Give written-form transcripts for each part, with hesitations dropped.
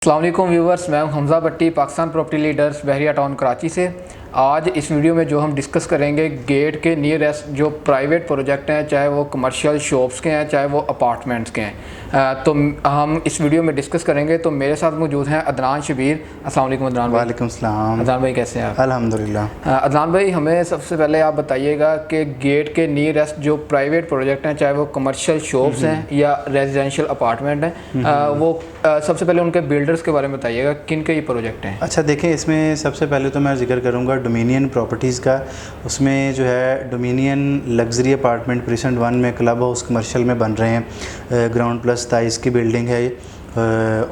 अस्सलाम वालेकुम व्यूवर्स, मैं हूं हमज़ा भट्टी, पाकिस्तान प्रॉपर्टी लीडर्स बहरिया टाउन कराची से। आज इस वीडियो में जो हम डिस्कस करेंगे गेट के नियरेस्ट जो प्राइवेट प्रोजेक्ट हैं, चाहे वो कमर्शियल शॉप्स के हैं चाहे वो अपार्टमेंट्स के हैं, तो हम इस वीडियो में डिस्कस करेंगे। तो मेरे साथ मौजूद हैं अदनान शबीर। अस्सलाम वालेकुम अदनान भाई। वालेकुम सलाम। अदनान भाई कैसे हैं आप? अल्हम्दुलिल्लाह। अदनान भाई, हमें सबसे पहले आप बताइएगा कि गेट के नियरेस्ट जो प्राइवेट प्रोजेक्ट हैं, चाहे वो कमर्शियल शॉप्स हैं या रेजिडेंशियल अपार्टमेंट हैं, वो सबसे पहले उनके बिल्डर्स के बारे में बताइएगा, किन के ये प्रोजेक्ट हैं। अच्छा देखें, इसमें सबसे पहले तो मैं जिक्र करूंगा डोमिनियन प्रॉपर्टीज़ का। उसमें जो है डोमिनियन लग्जरी अपार्टमेंट प्रीसेंट 1 में क्लब हाउस कमर्शियल में बन रहे हैं। ग्राउंड प्लस 27 की बिल्डिंग है ये,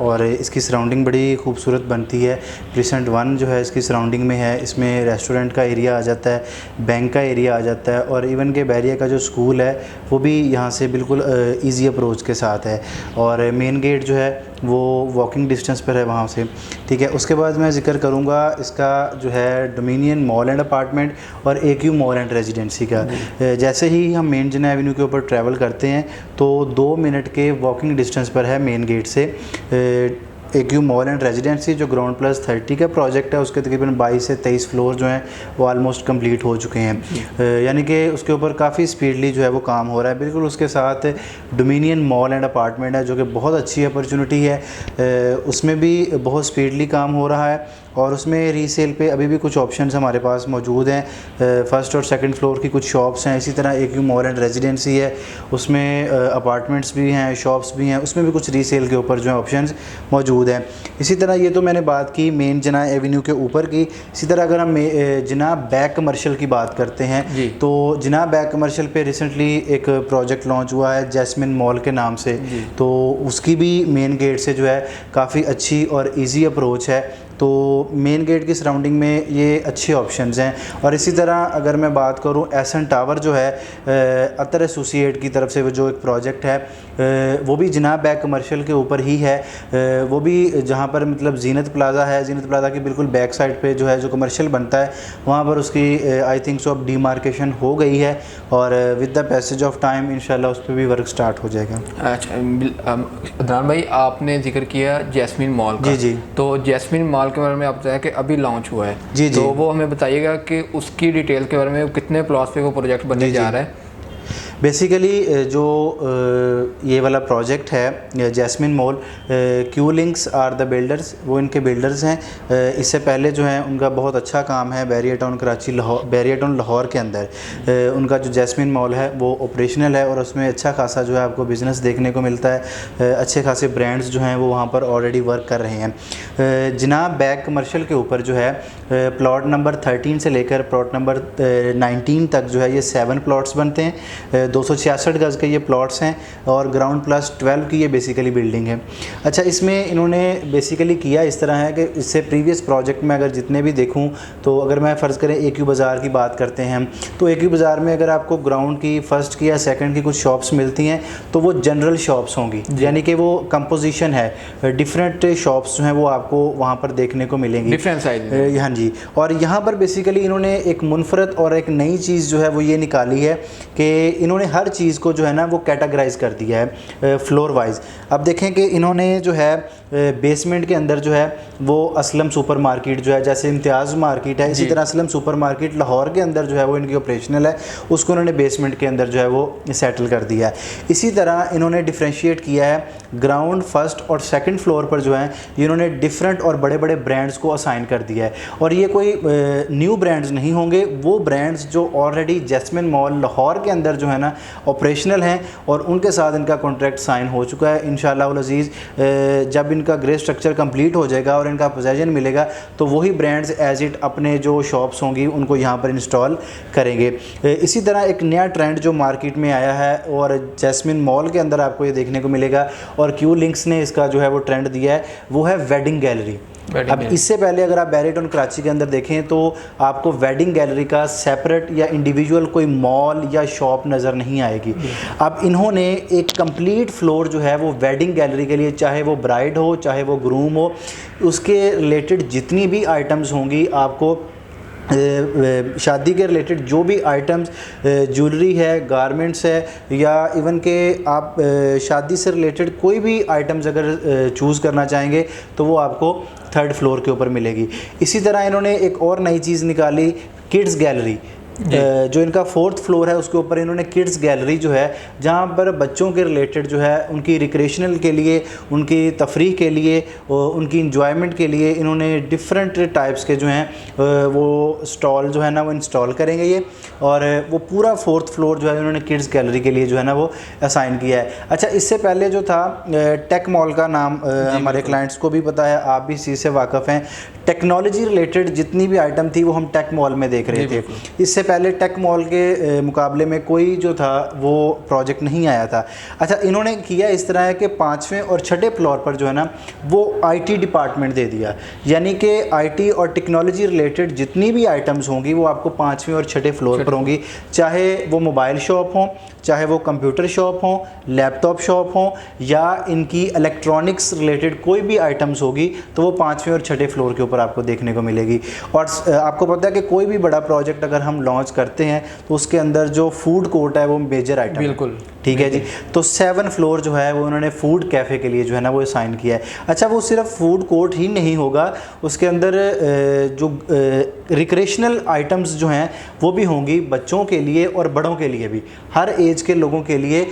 और इसकी सराउंडिंग बड़ी खूबसूरत बनती है। प्रीसेंट 1 जो है इसकी सराउंडिंग में है। इसमें रेस्टोरेंट का एरिया आ जाता है, बैंक का एरिया आ जाता है, और इवन के बहरिया का जो स्कूल है वो भी यहाँ से बिल्कुल इजी अप्रोच के साथ है। और मेन गेट जो है वो वॉकिंग डिस्टेंस पर है वहाँ से, ठीक है। उसके बाद मैं जिक्र करूँगा इसका जो है डोमिनियन मॉल एंड अपार्टमेंट और AQ मॉल एंड रेजिडेंसी का। जैसे ही हम मेन जना एवेन्यू के ऊपर ट्रैवल करते हैं तो 2 मिनट के वॉकिंग डिस्टेंस पर है मेन गेट से AQ मॉल एंड रेजिडेंसी। जो ग्राउंड प्लस 30 का प्रोजेक्ट है उसके तकरीबन 22 से 23 फ्लोर जो हैं वो ऑलमोस्ट कंप्लीट हो चुके हैं, यानी कि उसके ऊपर काफ़ी स्पीडली जो है वो काम हो रहा है। बिल्कुल उसके साथ डोमिनियन मॉल एंड अपार्टमेंट है जो कि बहुत अच्छी अपॉर्चुनिटी है, उसमें भी बहुत स्पीडली काम हो रहा है। और उसमें रीसेल पे अभी भी कुछ ऑप्शंस हमारे पास मौजूद हैं। फर्स्ट और सेकंड फ्लोर की कुछ शॉप्स हैं। इसी तरह AQ मॉल एंड रेजिडेंसी है, उसमें अपार्टमेंट्स भी हैं, शॉप्स भी हैं, उसमें भी कुछ रीसेल के ऊपर जो है ऑप्शंस मौजूद हैं। इसी तरह ये तो मैंने बात की मेन जना एवेन्यू के ऊपर की। इसी तरह अगर हम जना बैक कमर्शियल की बात करते हैं तो जना बैक कमर्शियल पे रिसेंटली एक प्रोजेक्ट लॉन्च हुआ है जैस्मिन मॉल के नाम से। तो उसकी भी मेन गेट से जो है काफ़ी अच्छी और ईजी अप्रोच है। तो मेन गेट की सराउंडिंग में ये अच्छे ऑप्शंस हैं। और इसी तरह अगर मैं बात करूं एसन टावर जो है अतर एसोसिएट की तरफ से वो जो एक प्रोजेक्ट है वो भी जनाब बैक कमर्शियल के ऊपर ही है। वो भी जहां पर मतलब जीनत प्लाज़ा है, जीनत प्लाज़ा की बिल्कुल बैक साइड पे जो है जो कमर्शियल बनता है वहाँ पर उसकी आई थिंक सो अब डीमार्केशन हो गई है, और with the passage of time इंशाल्लाह उस पर भी वर्क स्टार्ट हो जाएगा। अच्छा अदनान भाई, आपने जिक्र किया जैस्मिन मॉल का। जी। तो जैस्मिन मॉल के बारे में आप बताया कि अभी लॉन्च हुआ है। जी। तो वो हमें बताइएगा कि उसकी डिटेल के बारे में, कितने प्लॉट्स पे वो प्रोजेक्ट बनने जा रहा है। बेसिकली जो ये वाला प्रोजेक्ट है Jasmine mall, Q links are the builders, वो इनके बिल्डर्स हैं। इससे पहले जो है उनका बहुत अच्छा काम है बहरिया टाउन कराची बहरिया टाउन लाहौर के अंदर। उनका जो जैस्मिन मॉल है वो ऑपरेशनल है और उसमें अच्छा खासा जो है आपको बिज़नेस देखने को मिलता है। अच्छे खासे ब्रांड्स जो हैं वो वहाँ पर ऑलरेडी वर्क कर रहे हैं। जनाब बैक कमर्शियल के ऊपर जो है प्लॉट नंबर 13 से लेकर प्लॉट नंबर 19 तक जो है ये 7 प्लॉट्स बनते हैं। 266 गज़ के ये प्लॉट्स हैं और ग्राउंड प्लस 12 की ये बेसिकली बिल्डिंग है। अच्छा, इसमें इन्होंने बेसिकली किया इस तरह है कि इससे प्रीवियस प्रोजेक्ट में अगर जितने भी देखूं तो अगर मैं फ़र्ज़ करें AQ बाज़ार की बात करते हैं हम, तो AQ बाज़ार में अगर आपको ग्राउंड की फर्स्ट की या सेकंड की कुछ शॉप्स मिलती हैं तो वो जनरल शॉप्स होंगी, यानी कि वो कंपोजिशन है, डिफरेंट शॉप्स जो हैं वो आपको वहाँ पर देखने को मिलेंगी डिफरेंट साइज। हाँ जी। और यहाँ पर बेसिकली इन्होंने एक मुनफरद और एक नई चीज़ जो है वो ये निकाली है कि इन्होंने हर चीज़ को जो है ना वो कैटेगराइज कर दिया है फ्लोर वाइज। अब देखें कि इन्होंने जो है बेसमेंट के अंदर जो है वो असलम सुपर मार्केट जो है, जैसे इम्तियाज़ मार्केट है, इसी तरह असलम सुपर मार्केट लाहौर के अंदर जो है वो इनकी ऑपरेशनल है, उसको इन्होंने बेसमेंट के अंदर जो है वो सेटल कर दिया है। इसी तरह इन्होंने डिफ्रेंशिएट किया है ग्राउंड फर्स्ट और सेकंड फ्लोर पर जो है इन्होंने डिफरेंट और बड़े बड़े ब्रांड्स को असाइन कर दिया है। और ये कोई न्यू ब्रांड्स नहीं होंगे, वो ब्रांड्स जो ऑलरेडी जैस्मिन मॉल लाहौर के अंदर जो है ना ऑपरेशनल हैं और उनके साथ इनका कॉन्ट्रैक्ट साइन हो चुका है। इंशाअल्लाह उल अज़ीज़ जब इनका ग्रे स्ट्रक्चर कंप्लीट हो जाएगा और इनका पोजेसन मिलेगा तो वही ब्रांड्स एज इट अपने जो शॉप्स होंगी उनको यहाँ पर इंस्टॉल करेंगे। इसी तरह एक नया ट्रेंड जो मार्केट में आया है और जैस्मिन मॉल के अंदर आपको ये देखने को मिलेगा और क्यू लिंक्स ने इसका जो है वो ट्रेंड दिया है, वो है वेडिंग गैलरी। अब इससे पहले अगर आप बहरिया टाउन कराची के अंदर देखें तो आपको वेडिंग गैलरी का सेपरेट या इंडिविजुअल कोई मॉल या शॉप नज़र नहीं आएगी। अब इन्होंने एक कंप्लीट फ्लोर जो है वो वेडिंग गैलरी के लिए, चाहे वो ब्राइड हो चाहे वो ग्रूम हो, उसके रिलेटेड जितनी भी आइटम्स होंगी आपको शादी के रिलेटेड जो भी आइटम्स, ज्वेलरी है, गारमेंट्स है, या इवन के आप शादी से रिलेटेड कोई भी आइटम्स अगर चूज़ करना चाहेंगे तो वो आपको 3rd फ्लोर के ऊपर मिलेगी। इसी तरह इन्होंने एक और नई चीज़ निकाली, किड्स गैलरी। जो इनका 4th फ्लोर है उसके ऊपर इन्होंने किड्स गैलरी जो है, जहाँ पर बच्चों के रिलेटेड जो है उनकी रिक्रेशनल के लिए, उनकी तफरीह के लिए, उनकी इंजॉयमेंट के लिए इन्होंने डिफरेंट टाइप्स के जो हैं वो स्टॉल जो है ना वो इंस्टॉल करेंगे ये, और वो पूरा 4th फ्लोर जो है इन्होंने किड्स गैलरी के लिए जो है ना वो असाइन किया है। अच्छा, इससे पहले जो था टेक मॉल का नाम हमारे क्लाइंट्स को भी पता है, आप भी इसी से वाकिफ़ हैं। टेक्नोलॉजी रिलेटेड जितनी भी आइटम थी वो हम टेक मॉल में देख रहे थे। इससे पहले टेक मॉल के मुकाबले में कोई जो था वो प्रोजेक्ट नहीं आया था। अच्छा, इन्होंने किया इस तरह है कि 5वें और 6ठे फ्लोर पर जो है ना वो आईटी डिपार्टमेंट दे दिया, यानी कि आईटी और टेक्नोलॉजी रिलेटेड जितनी भी आइटम्स होंगी वो आपको 5वें और 6ठे फ्लोर पर होंगी, चाहे वो मोबाइल शॉप हो, चाहे वो कंप्यूटर शॉप हो, लैपटॉप शॉप हो, या इनकी इलेक्ट्रॉनिक्स रिलेटेड कोई भी आइटम्स होगी तो वो 5वें और 6ठे फ्लोर के ऊपर आपको देखने को मिलेगी। और आपको पता है कि कोई भी बड़ा प्रोजेक्ट अगर हम लॉन्च करते हैं तो उसके अंदर जो फूड कोर्ट है वो मेजर आइटम, बिल्कुल ठीक है जी। तो 7 फ्लोर जो है वो उन्होंने फूड कैफ़े के लिए जो है ना वो असाइन किया है। अच्छा, वो सिर्फ फूड कोर्ट ही नहीं होगा, उसके अंदर जो रिक्रेशनल आइटम्स जो हैं वो भी होंगी बच्चों के लिए और बड़ों के लिए भी, हर एज के लोगों के लिए,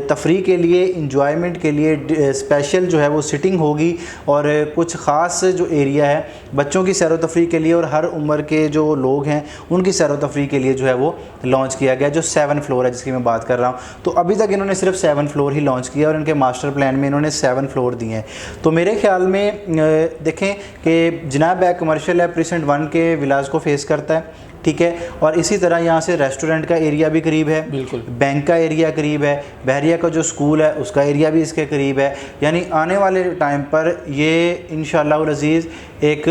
तफरीह के लिए, इंजॉयमेंट के लिए स्पेशल जो है वो सिटिंग होगी, और कुछ ख़ास जो एरिया है बच्चों की सैर व तफरीह के लिए और हर उम्र के जो लोग हैं उनकी सैर व तफरीह के लिए जो है वो लॉन्च किया गया, जो 7 फ्लोर है जिसकी मैं बात कर रहा हूँ। तो अभी तक इन्होंने सिर्फ 7 फ्लोर ही लॉन्च किया और इनके मास्टर प्लान में इन्होंने 7 फ्लोर दिए हैं। तो मेरे ख्याल में देखें कि जनाब बैग कमर्शियल है, प्रीसेंट 1 के विलास को फेस करता है, ठीक है, और इसी तरह यहाँ से रेस्टोरेंट का एरिया भी करीब है, बिल्कुल, बैंक का एरिया करीब है, बहरिया का जो स्कूल है उसका एरिया भी इसके करीब है। यानी आने वाले टाइम पर ये इंशाअल्लाह अज़ीज़ एक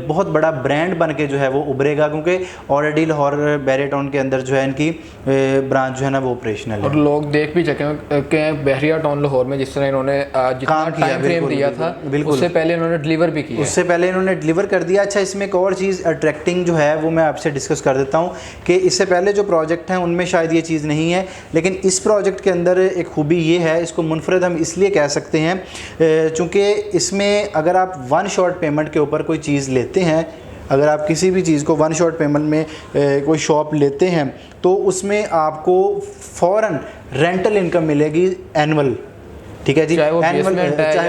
बहुत बड़ा ब्रांड बन के जो है वो उभरेगा, क्योंकि ऑलरेडी लाहौर बहरिया टाउन के अंदर जो है इनकी ब्रांच जो है ना वो ऑपरेशनल है, और लोग देख भी सकें कि बहरिया टाउन लाहौर में जिस तरह इन्होंने जितना टाइम फ्रेम दिया था, बिल्कुल उससे पहले इन्होंने डिलीवर भी किया, उससे पहले इन्होंने डिलीवर कर दिया। अच्छा, इसमें एक और चीज़ अट्रैक्टिंग जो है वो मैं आपसे डिस्कस कर देता हूँ कि इससे पहले जो प्रोजेक्ट हैं उनमें शायद ये चीज़ नहीं है, लेकिन इस प्रोजेक्ट के अंदर एक खूबी ये है, इसको मुनफरद हम इसलिए कह सकते हैं चूँकि इसमें अगर आप 1 शॉट पेमेंट के ऊपर कोई चीज़ लेते हैं, अगर आप किसी भी चीज़ को 1 शॉट पेमेंट में कोई शॉप लेते हैं तो उसमें आपको फ़ौरन रेंटल इनकम मिलेगी एनुअल, ठीक है जी, चाहे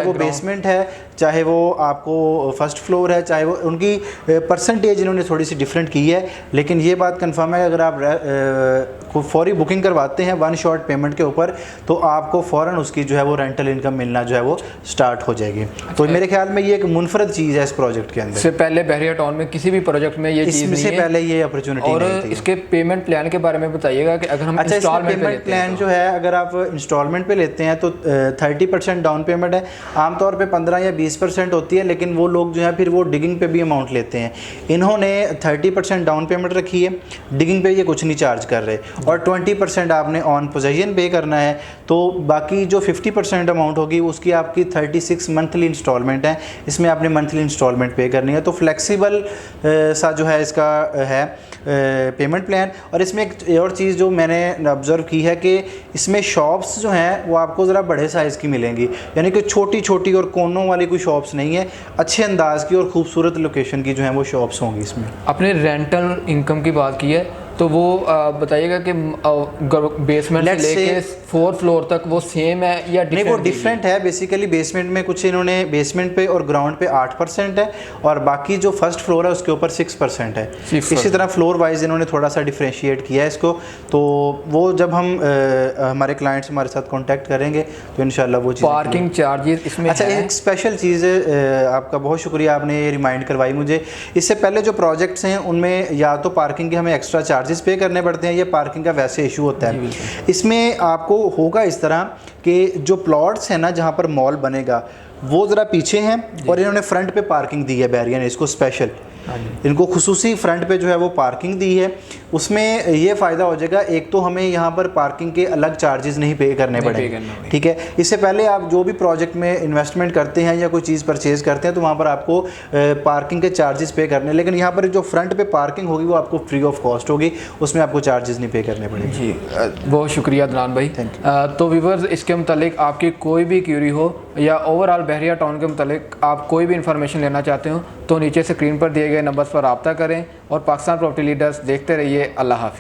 वो बेसमेंट है, चाहे वो आपको 1st फ्लोर है, चाहे वो उनकी परसेंटेज इन्होंने थोड़ी सी डिफरेंट की है, लेकिन ये बात कंफर्म है अगर आप को फौरी बुकिंग करवाते हैं 1 शॉट पेमेंट के ऊपर तो आपको फ़ौरन उसकी जो है वो रेंटल इनकम मिलना जो है वो स्टार्ट हो जाएगी। तो मेरे ख्याल में ये एक मुनफरद चीज़ है इस प्रोजेक्ट के अंदर। इससे पहले बहरिया टाउन में किसी भी प्रोजेक्ट में ये चीज़ नहीं है, पहले ये अपॉर्चुनिटी और इसके पेमेंट प्लान के बारे में बताइएगा कि अगर हम पेमेंट प्लान जो है अगर आप इंस्टॉलमेंट पे लेते हैं तो 30% डाउन पेमेंट है, आमतौर पे 15 या 20% होती है, लेकिन वो लोग जो है फिर वो डिगिंग पे भी अमाउंट लेते हैं। इन्होंने 30% डाउन पेमेंट रखी है, डिगिंग पे ये कुछ नहीं चार्ज कर रहे, और 20% आपने ऑन पोजेशन पे करना है, तो बाकी जो 50% अमाउंट होगी उसकी आपकी 36 मंथली इंस्टॉलमेंट है, इसमें आपने मंथली इंस्टॉलमेंट पे करनी है। तो फ्लेक्सिबल सा जो है इसका है पेमेंट प्लान। और इसमें एक और चीज़ जो मैंने ऑब्ज़र्व की है कि इसमें शॉप्स जो हैं वो आपको ज़रा बड़े साइज़ की मिलेंगी, यानी कि छोटी छोटी और कोनों वाली कोई शॉप्स नहीं है, अच्छे अंदाज़ की और ख़ूबसूरत लोकेशन की जो है वो शॉप्स होंगी। इसमें अपने रेंटल इनकम की बात की है तो वो बताइएगा कि बेसमेंट से लेके 4 फ्लोर तक वो सेम है या नहीं? वो डिफरेंट है। बेसिकली बेसमेंट में कुछ इन्होंने बेसमेंट पे और ग्राउंड पे 8% है, और बाकी जो 1st फ्लोर है उसके ऊपर 6% है। इसी तरह फ्लोर वाइज इन्होंने थोड़ा सा डिफ्रेंशिएट किया है इसको। तो वो जब हम हमारे क्लाइंट्स हमारे साथ कॉन्टैक्ट करेंगे तो इंशाल्लाह वो चीज़। पार्किंग चार्जेस इसमें अच्छा, एक स्पेशल चीज़ आपका बहुत शुक्रिया, आपने ये रिमाइंड करवाई मुझे। इससे पहले जो प्रोजेक्ट्स हैं उनमें या तो पार्किंग के हमें एक्स्ट्रा चार्जेस पे करने पड़ते हैं, ये पार्किंग का वैसे इशू होता है। इसमें आपको होगा इस तरह कि जो प्लॉट्स हैं ना जहाँ पर मॉल बनेगा वो ज़रा पीछे हैं, और इन्होंने फ्रंट पे पार्किंग दी है बहरिया ने इसको स्पेशल, इनको खुसूसी फ्रंट पे जो है वो पार्किंग दी है। उसमें ये फ़ायदा हो जाएगा, एक तो हमें यहाँ पर पार्किंग के अलग चार्जेस नहीं पे करने पड़ेंगे, ठीक है। इससे पहले आप जो भी प्रोजेक्ट में इन्वेस्टमेंट करते हैं या कोई चीज़ परचेज़ करते हैं तो वहाँ पर आपको पार्किंग के चार्जेस पे करने, लेकिन यहाँ पर जो फ्रंट पे पार्किंग होगी वो आपको फ्री ऑफ कॉस्ट होगी, उसमें आपको चार्जेस नहीं पे करने पड़ेंगे। जी बहुत शुक्रिया अदनान भाई। तो व्यूअर्स, इसके मुतालिक आपकी कोई भी क्यूरी हो या ओवरऑल बहरिया टाउन के मुतालिक आप कोई भी इंफॉर्मेशन लेना चाहते हो तो नीचे स्क्रीन पर दिए गए नंबर्स पर रब्ता करें और पाकिस्तान प्रॉपर्टी लीडर्स देखते रहिए। अल्लाह हाफिज़।